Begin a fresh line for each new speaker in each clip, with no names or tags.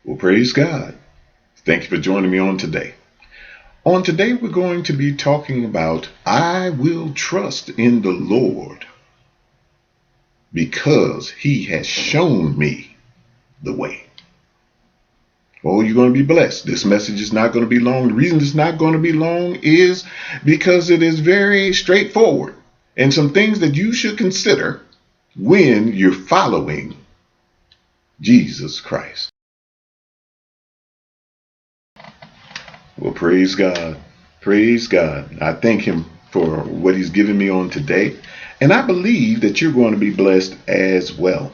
Well, praise God. Thank you for joining me on today. On today, we're going to be talking about I will trust in the Lord because he has shown me the way. Oh, you're going to be blessed. This message is not going to be long. The reason it's not going to be long is because it is very straightforward and some things that you should consider when you're following Jesus Christ. Well, praise God. Praise God. I thank him for what he's given me on today. And I believe that you're going to be blessed as well.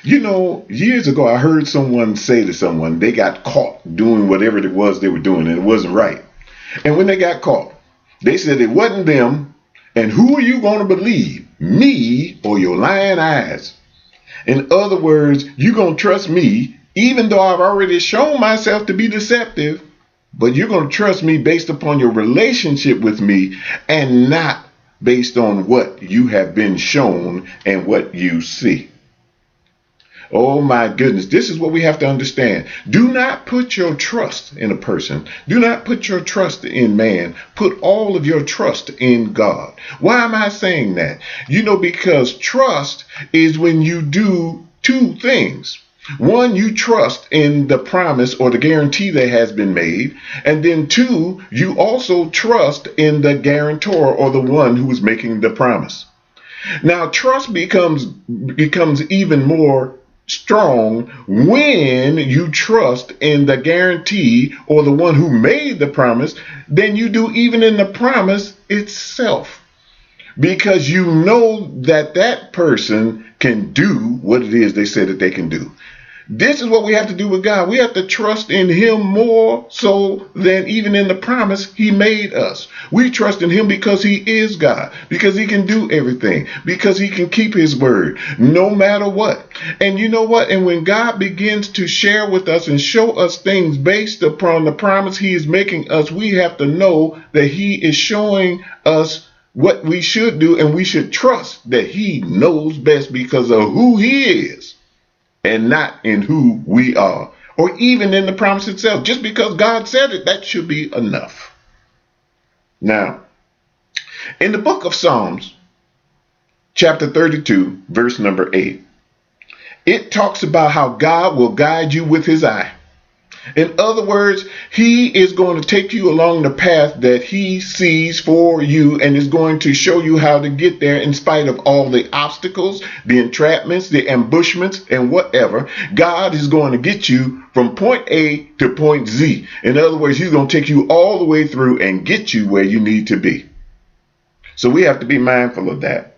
You know, years ago, I heard someone say to someone, they got caught doing whatever it was they were doing, and it wasn't right. And when they got caught, they said it wasn't them. And who are you going to believe, me or your lying eyes? In other words, you're going to trust me, even though I've already shown myself to be deceptive. But you're going to trust me based upon your relationship with me and not based on what you have been shown and what you see. Oh my goodness, this is what we have to understand. Do not put your trust in a person. Do not put your trust in man. Put all of your trust in God. Why am I saying that? Because trust is when you do two things. One, you trust in the promise or the guarantee that has been made. And then two, you also trust in the guarantor or the one who is making the promise. Now, trust becomes even more strong when you trust in the guarantee or the one who made the promise than you do even in the promise itself. Because you know that that person can do what it is they said that they can do. This is what we have to do with God. We have to trust in him more so than even in the promise he made us. We trust in him because he is God, because he can do everything, because he can keep his word no matter what. And you know what? And when God begins to share with us and show us things based upon the promise he is making us, we have to know that he is showing us what we should do, and we should trust that he knows best because of who he is. And not in who we are, or even in the promise itself. Just because God said it, that should be enough. Now, in the book of Psalms, chapter 32, verse number 8, it talks about how God will guide you with his eye. In other words, he is going to take you along the path that he sees for you and is going to show you how to get there in spite of all the obstacles, the entrapments, the ambushments, and whatever. God is going to get you from point A to point Z. In other words, he's going to take you all the way through and get you where you need to be. So we have to be mindful of that.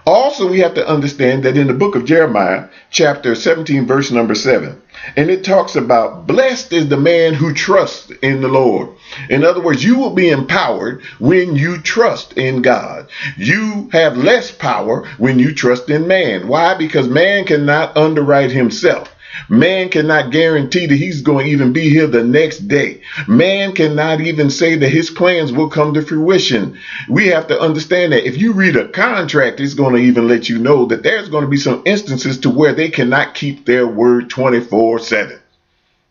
Also, we have to understand that in the book of Jeremiah, chapter 17, verse number 7, and it talks about blessed is the man who trusts in the Lord. In other words, you will be empowered when you trust in God. You have less power when you trust in man. Why? Because man cannot underwrite himself. Man cannot guarantee that he's going to even be here the next day. Man cannot even say that his plans will come to fruition. We have to understand that if you read a contract, it's going to even let you know that there's going to be some instances to where they cannot keep their word 24/7.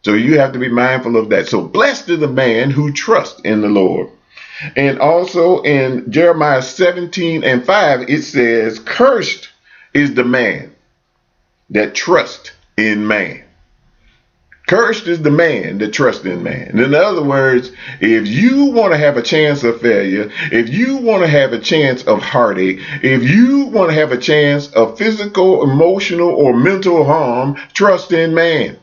So you have to be mindful of that. So blessed is the man who trusts in the Lord. And also in Jeremiah 17:5, it says, cursed is the man that trusts in man. Cursed is the man that trusts in man. In other words, if you want to have a chance of failure, if you want to have a chance of heartache, if you want to have a chance of physical, emotional, or mental harm, trust in man.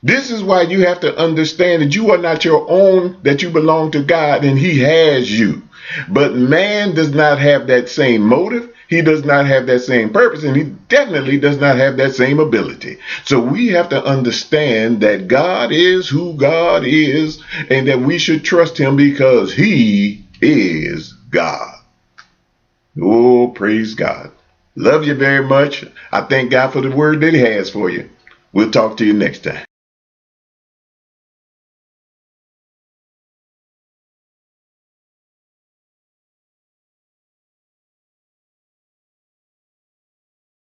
This is why you have to understand that you are not your own, that you belong to God and he has you. But man does not have that same motive. He does not have that same purpose, and he definitely does not have that same ability. So we have to understand that God is who God is and that we should trust him because he is God. Oh, praise God. Love you very much. I thank God for the word that he has for you. We'll talk to you next time.